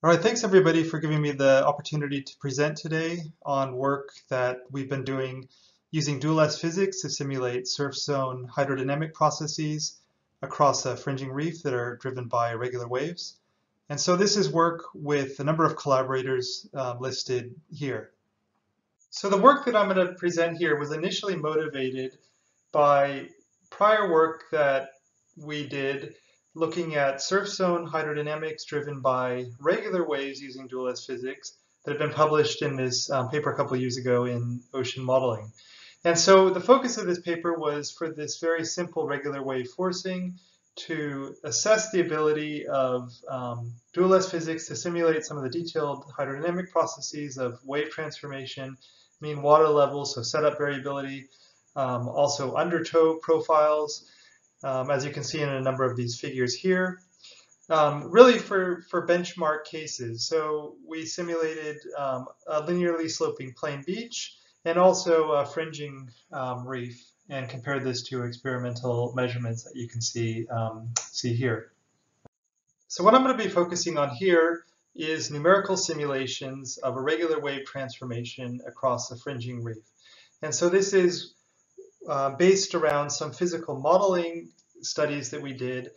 All right, thanks everybody for giving me the opportunity to present today on work that we've been doing using dual-S physics to simulate surf zone hydrodynamic processes across a fringing reef that are driven by irregular waves. And so this is work with a number of collaborators listed here. So the work that I'm going to present here was initially motivated by prior work that we did looking at surf zone hydrodynamics driven by regular waves using dual-S physics that have been published in this paper a couple of years ago in Ocean Modeling. And so the focus of this paper was for this very simple regular wave forcing to assess the ability of dual-S physics to simulate some of the detailed hydrodynamic processes of wave transformation, mean water levels, so setup variability, also undertow profiles, as you can see in a number of these figures here, really for benchmark cases. So we simulated a linearly sloping plain beach and also a fringing reef and compared this to experimental measurements that you can see here. So what I'm going to be focusing on here is numerical simulations of a regular wave transformation across a fringing reef. And so this is based around some physical modeling studies that we did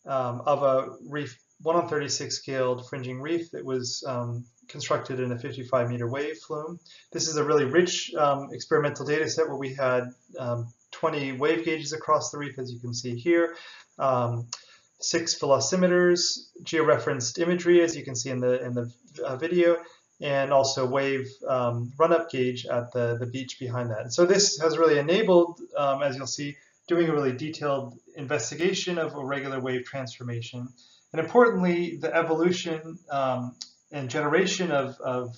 of a reef 1/36 scaled fringing reef that was constructed in a 55-meter wave flume. This is a really rich experimental data set where we had 20 wave gauges across the reef, as you can see here, 6 velocimeters, georeferenced imagery, as you can see in the video, and also wave run-up gauge at the beach behind that. And so this has really enabled, as you'll see, doing a really detailed investigation of irregular wave transformation. And importantly, the evolution and generation of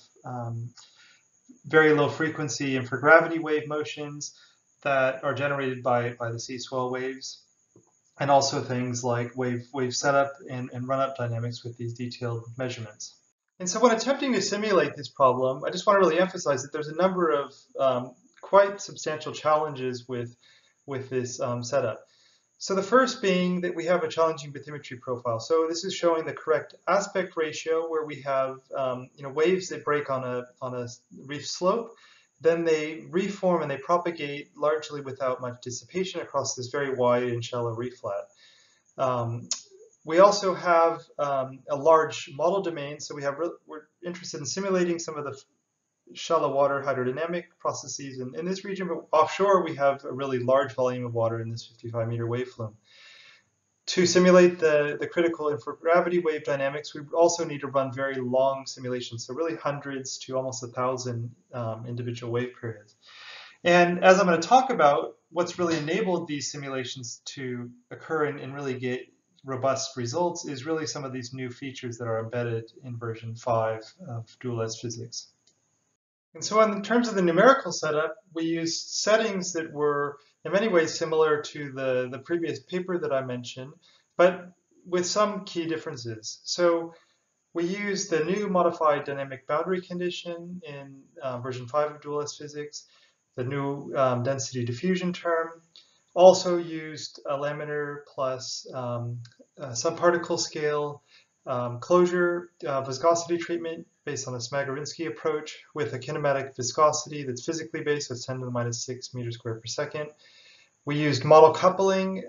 very low frequency infragravity wave motions that are generated by the sea swell waves, and also things like wave setup and run-up dynamics with these detailed measurements. And so when attempting to simulate this problem, I just want to really emphasize that there's a number of quite substantial challenges with this setup. So the first being that we have a challenging bathymetry profile. So this is showing the correct aspect ratio where we have waves that break on a reef slope. Then they reform and they propagate largely without much dissipation across this very wide and shallow reef flat. We also have a large model domain, so we're interested in simulating some of the shallow water hydrodynamic processes in this region, but offshore we have a really large volume of water in this 55-meter wave flume. To simulate the critical infragravity wave dynamics, we also need to run very long simulations, so really hundreds to almost 1,000 individual wave periods. And as I'm going to talk about, what's really enabled these simulations to occur and really get robust results is really some of these new features that are embedded in version 5 of dual-S physics. And so in terms of the numerical setup, we used settings that were in many ways similar to the previous paper that I mentioned, but with some key differences. So we used the new modified dynamic boundary condition in version 5 of dual-S physics, the new density diffusion term, also used a laminar plus subparticle scale closure viscosity treatment based on the Smagorinsky approach with a kinematic viscosity that's physically based, so it's 10 to the minus 6 meters squared per second. We used model coupling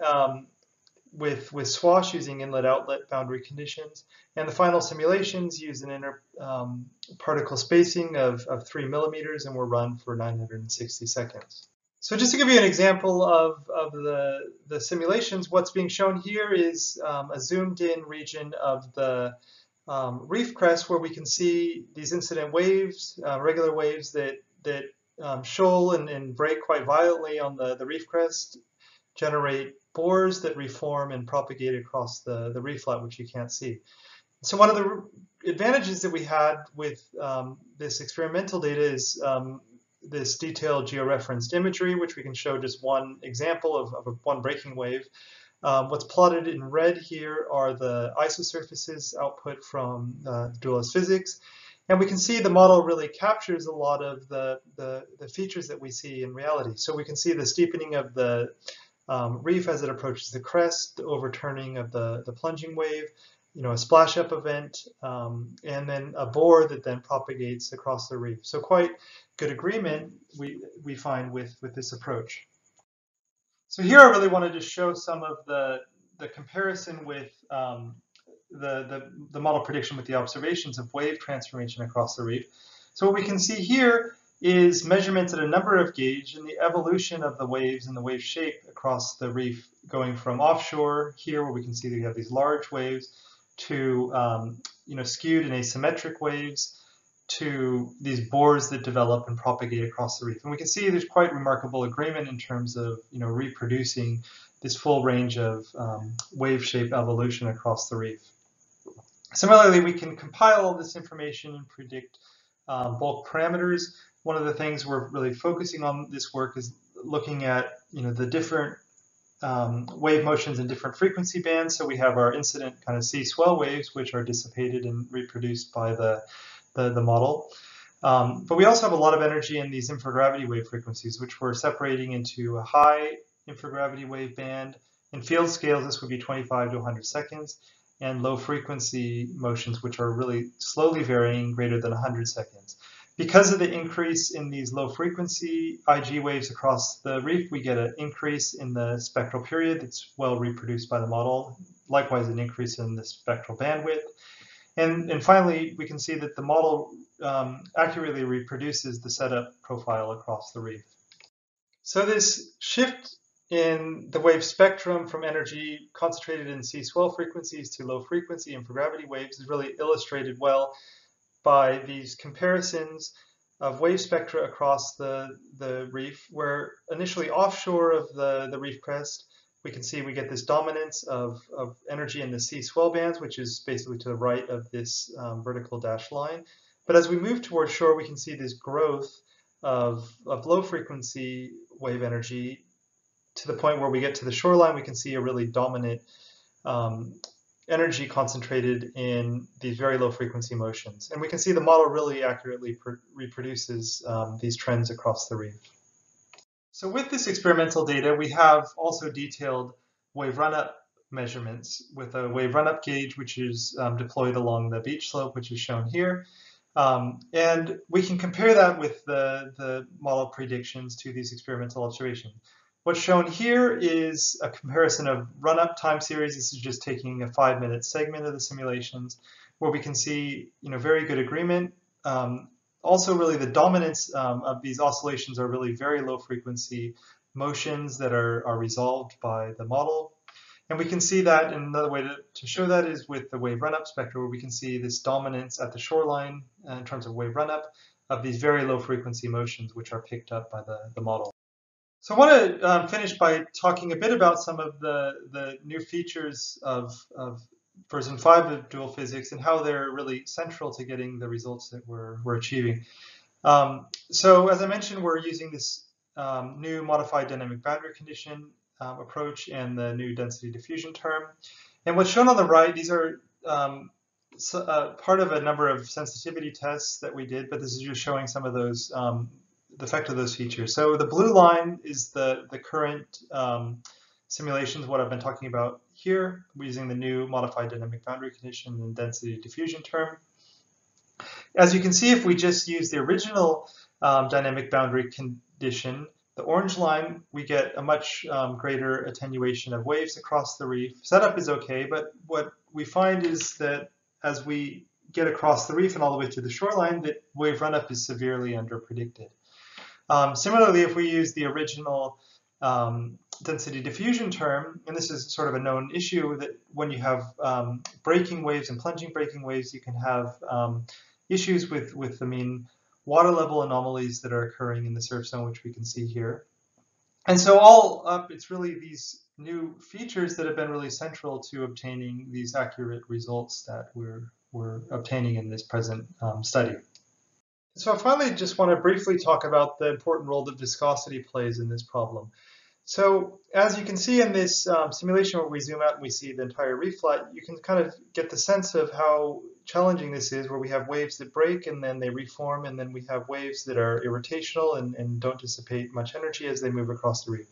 with swash using inlet-outlet boundary conditions. And the final simulations use an inner particle spacing of 3 millimeters and were run for 960 seconds. So just to give you an example of the simulations, what's being shown here is a zoomed in region of the reef crest where we can see these incident waves, regular waves that shoal and break quite violently on the reef crest, generate bores that reform and propagate across the reef flat, which you can't see. So one of the advantages that we had with this experimental data is this detailed georeferenced imagery, which we can show just one example of one breaking wave. What's plotted in red here are the isosurfaces output from dual-S physics. And we can see the model really captures a lot of the features that we see in reality. So we can see the steepening of the reef as it approaches the crest, the overturning of the plunging wave, a splash up event, and then a bore that then propagates across the reef. So quite good agreement we find with this approach. So here I really wanted to show some of the comparison with the model prediction with the observations of wave transformation across the reef. So what we can see here is measurements at a number of gauge and the evolution of the waves and the wave shape across the reef, going from offshore here, where we can see that we have these large waves, to skewed and asymmetric waves, to these bores that develop and propagate across the reef. And we can see there's quite remarkable agreement in terms of reproducing this full range of wave shape evolution across the reef. Similarly, we can compile all this information and predict bulk parameters. One of the things we're really focusing on this work is looking at the different wave motions in different frequency bands. So we have our incident kind of sea swell waves, which are dissipated and reproduced by the model. But we also have a lot of energy in these infragravity wave frequencies, which we're separating into a high infragravity wave band. In field scales, this would be 25 to 100 seconds, and low frequency motions, which are really slowly varying, greater than 100 seconds. Because of the increase in these low frequency IG waves across the reef, we get an increase in the spectral period that's well reproduced by the model. Likewise, an increase in the spectral bandwidth. And finally, we can see that the model accurately reproduces the setup profile across the reef. So this shift in the wave spectrum from energy concentrated in sea swell frequencies to low frequency infragravity waves is really illustrated well by these comparisons of wave spectra across the reef, where initially offshore of the reef crest, we can see we get this dominance of energy in the sea swell bands, which is basically to the right of this vertical dashed line. But as we move towards shore, we can see this growth of low frequency wave energy to the point where we get to the shoreline. We can see a really dominant energy concentrated in these very low frequency motions. And we can see the model really accurately reproduces these trends across the reef. So with this experimental data, we have also detailed wave run-up measurements with a wave run-up gauge, which is deployed along the beach slope, which is shown here. And we can compare that with the model predictions to these experimental observations. What's shown here is a comparison of run-up time series. This is just taking a 5-minute segment of the simulations, where we can see very good agreement. Also, really the dominance of these oscillations are really very low frequency motions that are resolved by the model. And we can see that, and another way to show that is with the wave run-up spectra, where we can see this dominance at the shoreline in terms of wave run-up of these very low frequency motions, which are picked up by the model. So I want to finish by talking a bit about some of the new features of version 5 of dual physics and how they're really central to getting the results that we're achieving. So as I mentioned, we're using this new modified dynamic boundary condition approach and the new density diffusion term. And what's shown on the right, these are part of a number of sensitivity tests that we did, but this is just showing some of those, the effect of those features. So the blue line is the current simulations, what I've been talking about here. We're using the new modified dynamic boundary condition and density diffusion term. As you can see, if we just use the original dynamic boundary condition, the orange line, we get a much greater attenuation of waves across the reef. Setup is okay, but what we find is that as we get across the reef and all the way to the shoreline, that wave run-up is severely underpredicted. Similarly, if we use the original density diffusion term, and this is sort of a known issue, that when you have breaking waves and plunging breaking waves, you can have issues with the mean water level anomalies that are occurring in the surf zone, which we can see here. And so all up, it's really these new features that have been really central to obtaining these accurate results that we're obtaining in this present study. So I finally just want to briefly talk about the important role that viscosity plays in this problem. So as you can see in this simulation where we zoom out and we see the entire reef flat, you can kind of get the sense of how challenging this is, where we have waves that break and then they reform, and then we have waves that are irrotational and don't dissipate much energy as they move across the reef.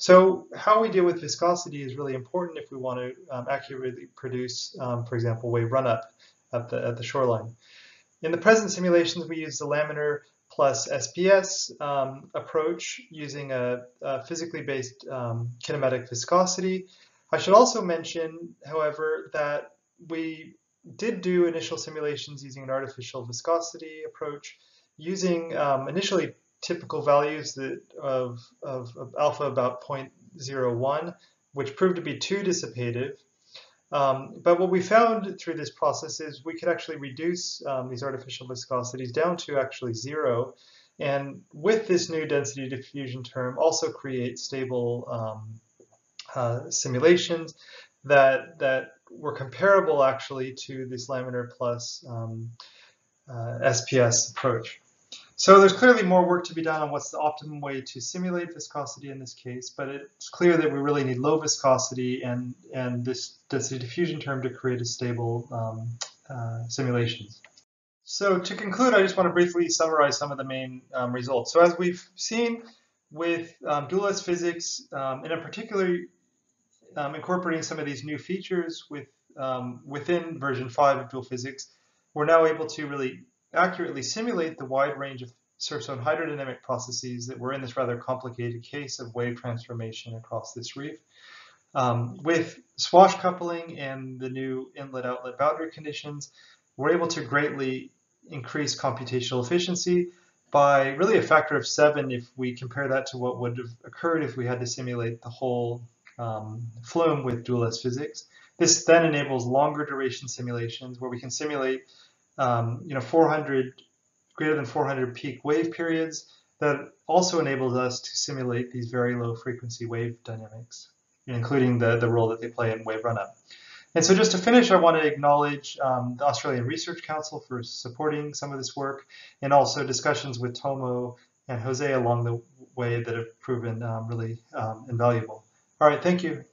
So how we deal with viscosity is really important if we want to accurately produce, for example, wave run-up at the shoreline. In the present simulations, we use the laminar plus SPS approach using a physically based kinematic viscosity. I should also mention, however, that we did do initial simulations using an artificial viscosity approach, using initially typical values of alpha about 0.01, which proved to be too dissipative. But what we found through this process is we could actually reduce these artificial viscosities down to actually 0. And with this new density diffusion term, also create stable simulations that were comparable actually to this laminar plus SPS approach. So there's clearly more work to be done on what's the optimum way to simulate viscosity in this case, but it's clear that we really need low viscosity and this density diffusion term to create a stable simulations. So to conclude, I just want to briefly summarize some of the main results. So as we've seen with dual-S physics, and in particular incorporating some of these new features within version 5 of dual physics, we're now able to really accurately simulate the wide range of surf zone hydrodynamic processes that were in this rather complicated case of wave transformation across this reef. With swash coupling and the new inlet-outlet boundary conditions, we're able to greatly increase computational efficiency by really a factor of 7 if we compare that to what would have occurred if we had to simulate the whole flume with dual-S physics. This then enables longer duration simulations where we can simulate 400, greater than 400 peak wave periods. That also enables us to simulate these very low frequency wave dynamics, including the role that they play in wave run-up. And so just to finish, I want to acknowledge the Australian Research Council for supporting some of this work, and also discussions with Tomo and Jose along the way that have proven really invaluable. All right, thank you.